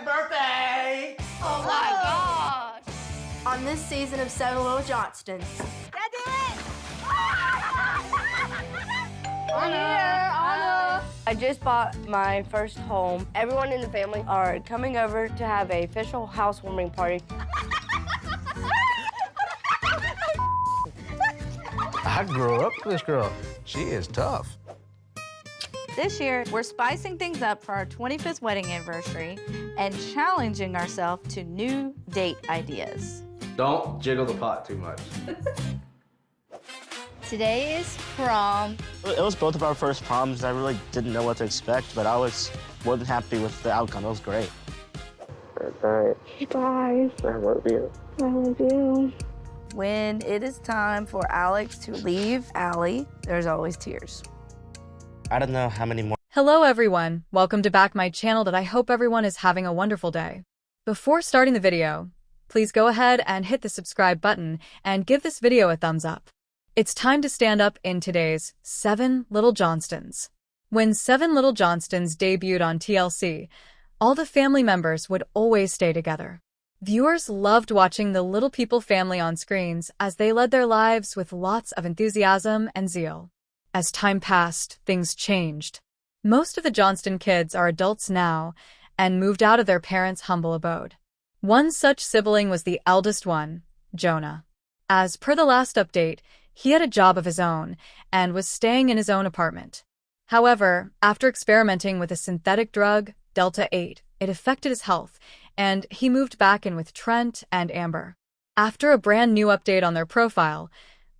birthday! Oh my gosh! On this season of Seven Little Johnstons. That do it! Anna. I just bought my first home. Everyone in the family are coming over to have a official housewarming party. I grew up with this girl. She is tough. This year, we're spicing things up for our 25th wedding anniversary and challenging ourselves to new date ideas. Don't jiggle the pot too much. Today is prom. It was both of our first proms. I really didn't know what to expect, but I was more than happy with the outcome. It was great. Good night. Bye. I love you. I love you. When it is time for Alex to leave Allie, there's always tears. I don't know how many more. Hello everyone, welcome to back my channel that I hope everyone is having a wonderful day. Before starting the video, please go ahead and hit the subscribe button and give this video a thumbs up. It's time to stand up in today's Seven Little Johnstons. When Seven Little Johnstons debuted on TLC, all the family members would always stay together. Viewers loved watching the little people family on screens as they led their lives with lots of enthusiasm and zeal. As time passed, things changed. Most of the Johnston kids are adults now and moved out of their parents' humble abode. One such sibling was the eldest one, Jonah. As per the last update, he had a job of his own and was staying in his own apartment. However, after experimenting with a synthetic drug, Delta 8, it affected his health, and he moved back in with Trent and Amber. After a brand new update on their profile,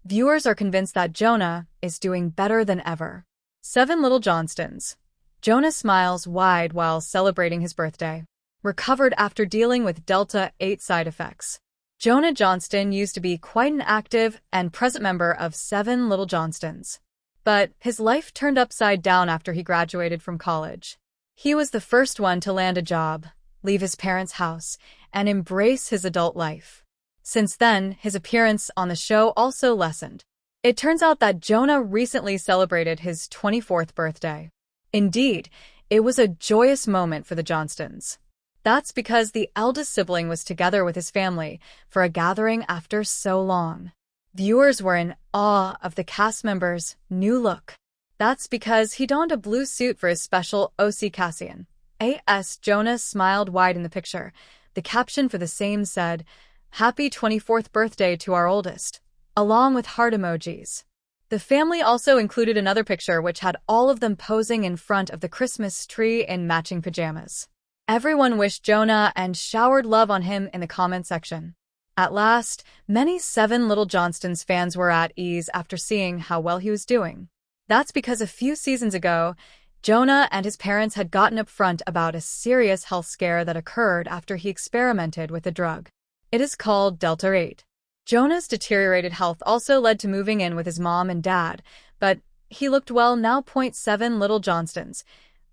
viewers are convinced that Jonah is doing better than ever. Seven Little Johnstons. Jonah smiles wide while celebrating his birthday. Recovered after dealing with Delta 8 side effects. Jonah Johnston used to be quite an active and present member of Seven Little Johnstons. But his life turned upside down after he graduated from college. He was the first one to land a job, leave his parents' house, and embrace his adult life. Since then, his appearance on the show also lessened. It turns out that Jonah recently celebrated his 24th birthday. Indeed, it was a joyous moment for the Johnstons. That's because the eldest sibling was together with his family for a gathering after so long. Viewers were in awe of the cast member's new look. That's because he donned a blue suit for his special OC Cassian. A.S. Jonah smiled wide in the picture. The caption for the same said, "Happy 24th birthday to our oldest," along with heart emojis. The family also included another picture which had all of them posing in front of the Christmas tree in matching pajamas. Everyone wished Jonah and showered love on him in the comment section. At last, many Seven Little Johnstons fans were at ease after seeing how well he was doing. That's because a few seasons ago, Jonah and his parents had gotten upfront about a serious health scare that occurred after he experimented with a drug. It is called Delta 8. Jonah's deteriorated health also led to moving in with his mom and dad, but he looked well now. Seven Little Johnstons.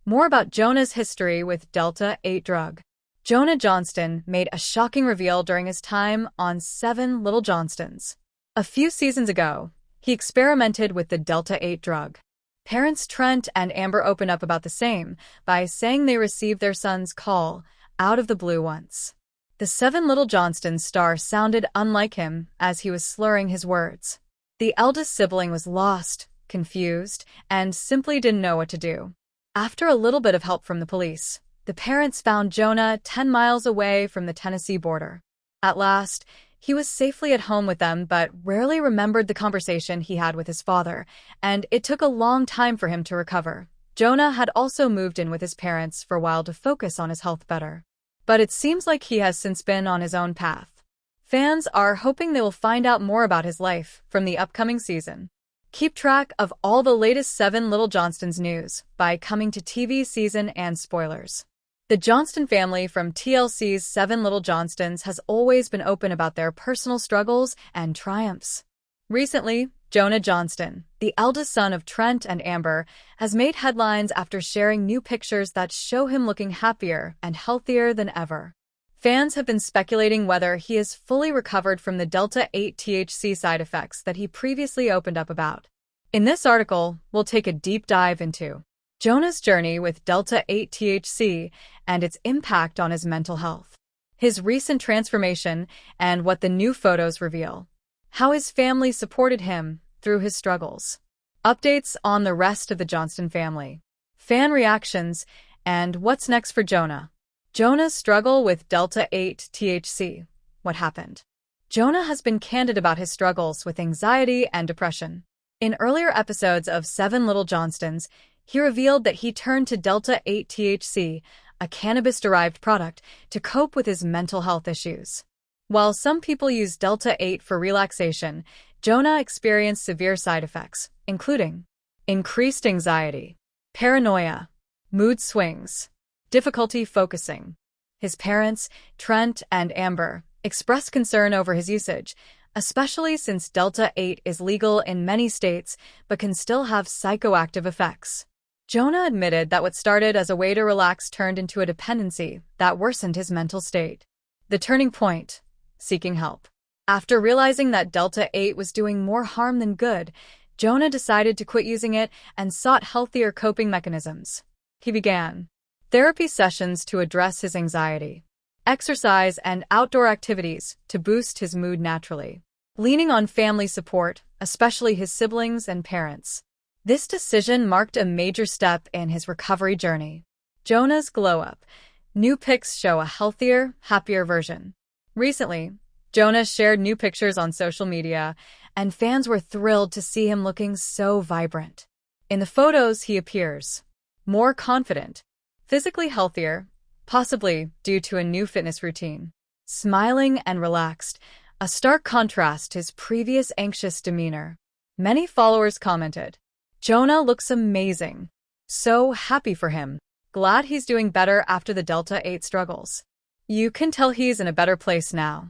More about Jonah's history with Delta 8 drug. Jonah Johnston made a shocking reveal during his time on Seven Little Johnstons. A few seasons ago, he experimented with the Delta 8 drug. Parents Trent and Amber opened up about the same by saying they received their son's call out of the blue once. The Seven Little Johnstons star sounded unlike him as he was slurring his words. The eldest sibling was lost, confused, and simply didn't know what to do. After a little bit of help from the police, the parents found Jonah 10 miles away from the Tennessee border. At last, he was safely at home with them but rarely remembered the conversation he had with his father, and it took a long time for him to recover. Jonah had also moved in with his parents for a while to focus on his health better. But it seems like he has since been on his own path. Fans are hoping they will find out more about his life from the upcoming season. Keep track of all the latest Seven Little Johnstons news by coming to TV season and spoilers. The Johnston family from TLC's Seven Little Johnstons has always been open about their personal struggles and triumphs. Recently, Jonah Johnston, the eldest son of Trent and Amber, has made headlines after sharing new pictures that show him looking happier and healthier than ever. Fans have been speculating whether he is fully recovered from the Delta 8 THC side effects that he previously opened up about. In this article, we'll take a deep dive into Jonah's journey with Delta 8 THC and its impact on his mental health, his recent transformation and what the new photos reveal, how his family supported him through his struggles, updates on the rest of the Johnston family, fan reactions, and what's next for Jonah. Jonah's struggle with Delta 8 THC. What happened? Jonah has been candid about his struggles with anxiety and depression. In earlier episodes of 7 Little Johnstons, he revealed that he turned to Delta 8 THC, a cannabis-derived product, to cope with his mental health issues. While some people use Delta 8 for relaxation, Jonah experienced severe side effects, including increased anxiety, paranoia, mood swings, difficulty focusing. His parents, Trent and Amber, expressed concern over his usage, especially since Delta 8 is legal in many states but can still have psychoactive effects. Jonah admitted that what started as a way to relax turned into a dependency that worsened his mental state. The turning point: seeking help. After realizing that Delta 8 was doing more harm than good, Jonah decided to quit using it and sought healthier coping mechanisms. He began therapy sessions to address his anxiety, exercise and outdoor activities to boost his mood naturally, leaning on family support, especially his siblings and parents. This decision marked a major step in his recovery journey. Jonah's glow-up. New pics show a healthier, happier version. Recently, Jonah shared new pictures on social media, and fans were thrilled to see him looking so vibrant. In the photos, he appears more confident, physically healthier, possibly due to a new fitness routine, smiling and relaxed, a stark contrast to his previous anxious demeanor. Many followers commented, "Jonah looks amazing. So happy for him. Glad he's doing better after the Delta 8 struggles. You can tell he's in a better place now."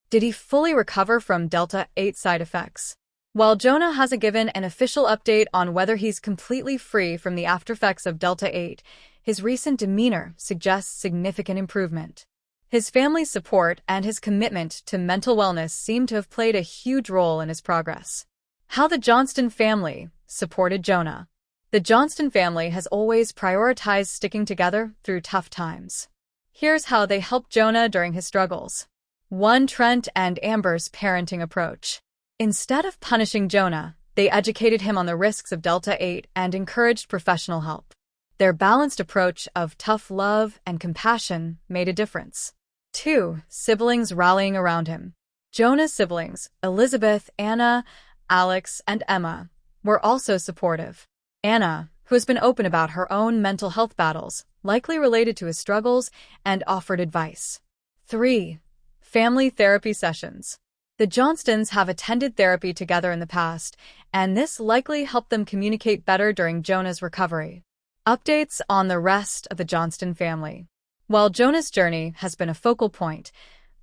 Did he fully recover from Delta 8 side effects? While Jonah hasn't given an official update on whether he's completely free from the aftereffects of Delta 8, his recent demeanor suggests significant improvement. His family's support and his commitment to mental wellness seem to have played a huge role in his progress. How the Johnston family supported Jonah. The Johnston family has always prioritized sticking together through tough times. Here's how they helped Jonah during his struggles. 1. Trent and Amber's parenting approach. Instead of punishing Jonah, they educated him on the risks of Delta 8 and encouraged professional help. Their balanced approach of tough love and compassion made a difference. 2. Siblings rallying around him. Jonah's siblings, Elizabeth, Anna, Alex, and Emma, were also supportive. Anna, who has been open about her own mental health battles, likely related to his struggles, and offered advice. 3. Family therapy sessions. The Johnstons have attended therapy together in the past, and this likely helped them communicate better during Jonah's recovery. Updates on the rest of the Johnston family. While Jonah's journey has been a focal point,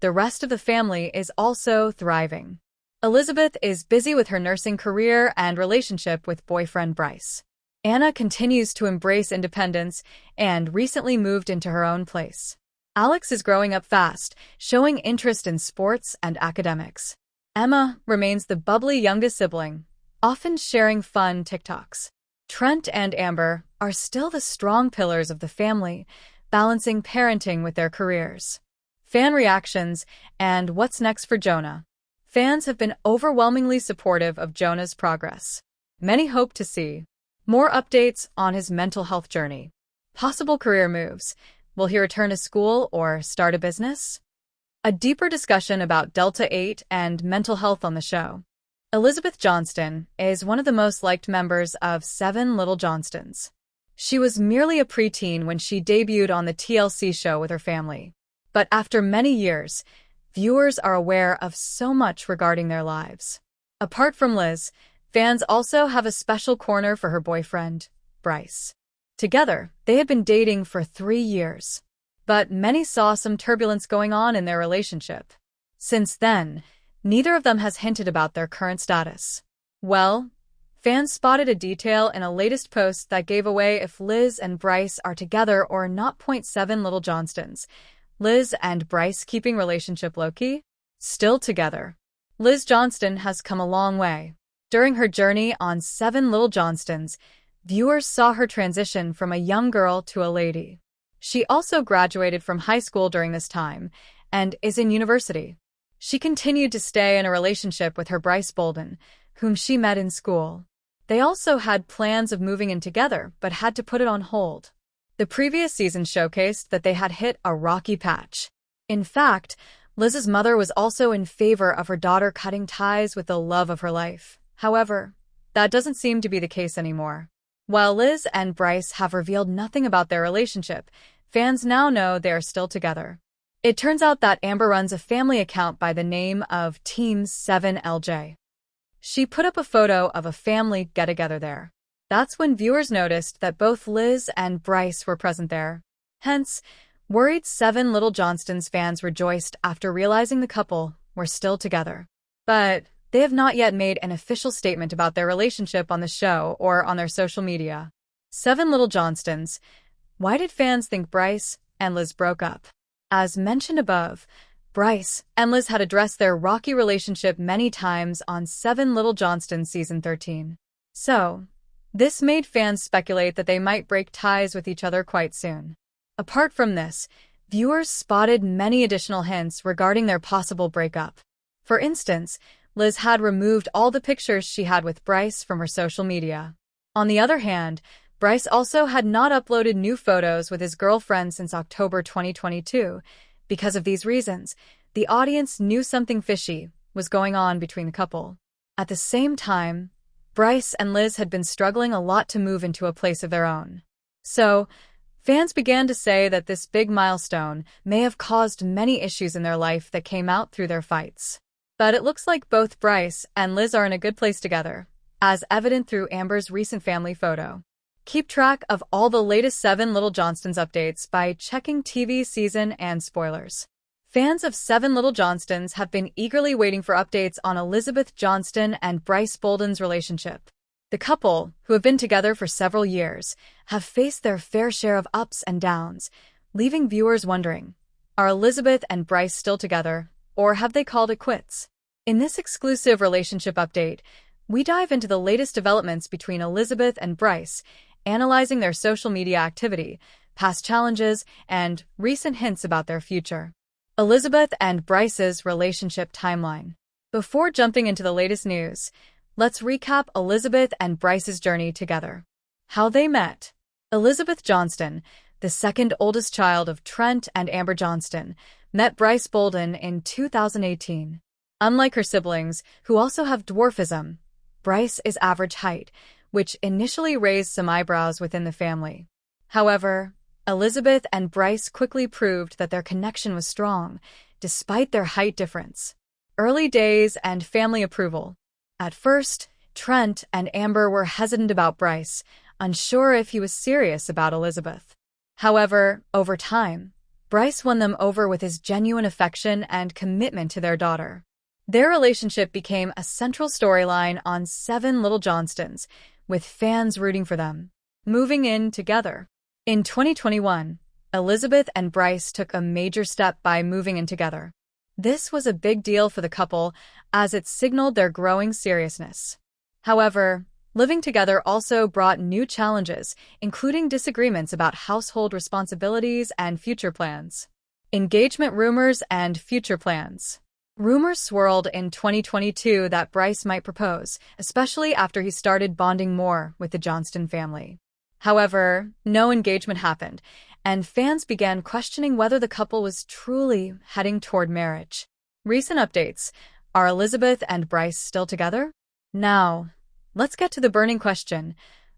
the rest of the family is also thriving. Elizabeth is busy with her nursing career and relationship with boyfriend Bryce. Anna continues to embrace independence and recently moved into her own place. Alex is growing up fast, showing interest in sports and academics. Emma remains the bubbly youngest sibling, often sharing fun TikToks. Trent and Amber are still the strong pillars of the family, balancing parenting with their careers. Fan reactions and what's next for Jonah. Fans have been overwhelmingly supportive of Jonah's progress. Many hope to see more updates on his mental health journey. Possible career moves. Will he return to school or start a business? A deeper discussion about Delta 8 and mental health on the show. Elizabeth Johnston is one of the most liked members of 7 Little Johnstons. She was merely a preteen when she debuted on the TLC show with her family. But after many years, viewers are aware of so much regarding their lives. Apart from Liz, fans also have a special corner for her boyfriend, Bryce. Together, they had been dating for 3 years. But many saw some turbulence going on in their relationship. Since then, neither of them has hinted about their current status. Well, fans spotted a detail in a latest post that gave away if Liz and Bryce are together or not. 7 Little Johnstons. Liz and Bryce keeping relationship low-key? Still together. Liz Johnston has come a long way. During her journey on 7 Little Johnstons, viewers saw her transition from a young girl to a lady. She also graduated from high school during this time and is in university. She continued to stay in a relationship with her Bryce Bolden, whom she met in school. They also had plans of moving in together, but had to put it on hold. The previous season showcased that they had hit a rocky patch. In fact, Liz's mother was also in favor of her daughter cutting ties with the love of her life. However, that doesn't seem to be the case anymore. While Liz and Bryce have revealed nothing about their relationship, fans now know they are still together. It turns out that Amber runs a family account by the name of Team 7LJ. She put up a photo of a family get-together there. That's when viewers noticed that both Liz and Bryce were present there. Hence, worried 7 Little Johnston's fans rejoiced after realizing the couple were still together. But they have not yet made an official statement about their relationship on the show or on their social media. 7 Little Johnstons. Why did fans think Bryce and Liz broke up? As mentioned above, Bryce and Liz had addressed their rocky relationship many times on 7 Little Johnston Season 13. So, this made fans speculate that they might break ties with each other quite soon. Apart from this, viewers spotted many additional hints regarding their possible breakup. For instance, Liz had removed all the pictures she had with Bryce from her social media. On the other hand, Bryce also had not uploaded new photos with his girlfriend since October 2022. Because of these reasons, the audience knew something fishy was going on between the couple. At the same time, Bryce and Liz had been struggling a lot to move into a place of their own. So, fans began to say that this big milestone may have caused many issues in their life that came out through their fights. But it looks like both Bryce and Liz are in a good place together, as evident through Amber's recent family photo. Keep track of all the latest 7 Little Johnstons updates by checking TV season and spoilers. Fans of 7 Little Johnstons have been eagerly waiting for updates on Elizabeth Johnston and Bryce Bolden's relationship. The couple, who have been together for several years, have faced their fair share of ups and downs, leaving viewers wondering, are Elizabeth and Bryce still together, or have they called it quits? In this exclusive relationship update, we dive into the latest developments between Elizabeth and Bryce, analyzing their social media activity, past challenges, and recent hints about their future. Elizabeth and Bryce's relationship timeline. Before jumping into the latest news, let's recap Elizabeth and Bryce's journey together. How they met. Elizabeth Johnston, the second oldest child of Trent and Amber Johnston, met Bryce Bolden in 2018. Unlike her siblings, who also have dwarfism, Bryce is average height, which initially raised some eyebrows within the family. However, Elizabeth and Bryce quickly proved that their connection was strong, despite their height difference. Early days and family approval. At first, Trent and Amber were hesitant about Bryce, unsure if he was serious about Elizabeth. However, over time, Bryce won them over with his genuine affection and commitment to their daughter. Their relationship became a central storyline on 7 Little Johnstons, with fans rooting for them. Moving in together. In 2021, Elizabeth and Bryce took a major step by moving in together. This was a big deal for the couple, as it signaled their growing seriousness. However, living together also brought new challenges, including disagreements about household responsibilities and future plans. Engagement rumors and future plans. Rumors swirled in 2022 that Bryce might propose, especially after he started bonding more with the Johnston family. However, no engagement happened, and fans began questioning whether the couple was truly heading toward marriage. Recent updates. Are Elizabeth and Bryce still together? Now, let's get to the burning question.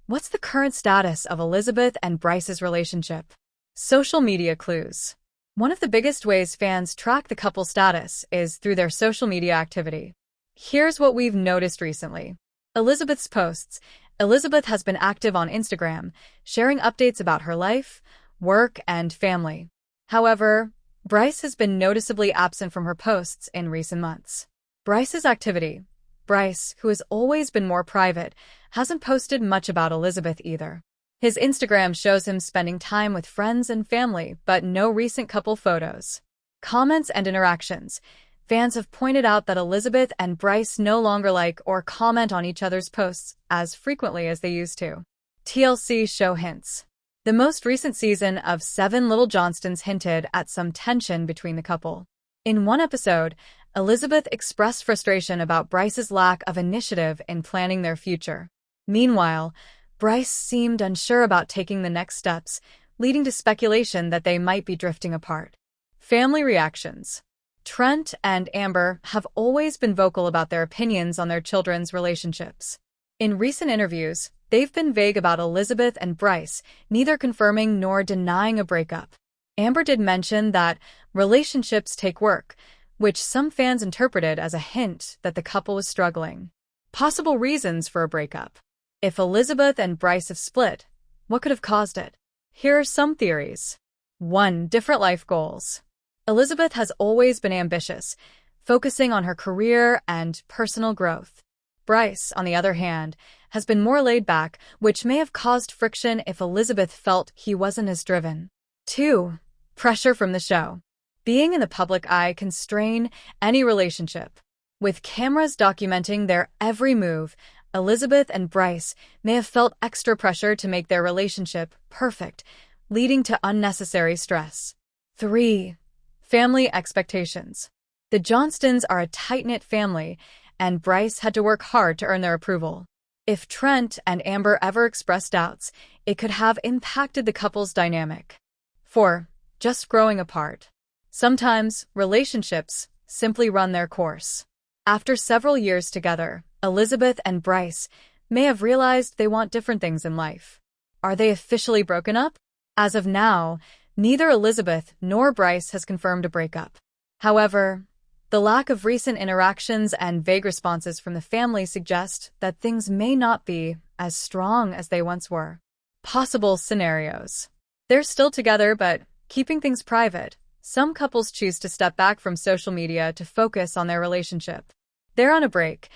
What's the current status of Elizabeth and Bryce's relationship? Social media clues. One of the biggest ways fans track the couple's status is through their social media activity. Here's what we've noticed recently. Elizabeth's posts. Elizabeth has been active on Instagram, sharing updates about her life, work, and family. However, Bryce has been noticeably absent from her posts in recent months. Bryce's activity. Bryce, who has always been more private, hasn't posted much about Elizabeth either. His Instagram shows him spending time with friends and family, but no recent couple photos. Comments and interactions. Fans have pointed out that Elizabeth and Bryce no longer like or comment on each other's posts as frequently as they used to. TLC show hints. The most recent season of 7 Little Johnstons hinted at some tension between the couple. In one episode, Elizabeth expressed frustration about Bryce's lack of initiative in planning their future. Meanwhile, Bryce seemed unsure about taking the next steps, leading to speculation that they might be drifting apart. Family reactions. Trent and Amber have always been vocal about their opinions on their children's relationships. In recent interviews, they've been vague about Elizabeth and Bryce, neither confirming nor denying a breakup. Amber did mention that relationships take work, which some fans interpreted as a hint that the couple was struggling. Possible reasons for a breakup. If Elizabeth and Bryce have split, what could have caused it? Here are some theories. 1. Different life goals. Elizabeth has always been ambitious, focusing on her career and personal growth. Bryce, on the other hand, has been more laid back, which may have caused friction if Elizabeth felt he wasn't as driven. 2. Pressure from the show. Being in the public eye can strain any relationship. With cameras documenting their every move, Elizabeth and Bryce may have felt extra pressure to make their relationship perfect, leading to unnecessary stress. 3. Family expectations. The Johnstons are a tight-knit family, and Bryce had to work hard to earn their approval. If Trent and Amber ever expressed doubts, it could have impacted the couple's dynamic. 4. Just growing apart. Sometimes, relationships simply run their course. After several years together, Elizabeth and Bryce may have realized they want different things in life. Are they officially broken up? As of now, neither Elizabeth nor Bryce has confirmed a breakup. However, the lack of recent interactions and vague responses from the family suggest that things may not be as strong as they once were. Possible scenarios. They're still together, but keeping things private. Some couples choose to step back from social media to focus on their relationship. They're on a break.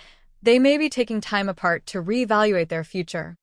They may be taking time apart to reevaluate their future.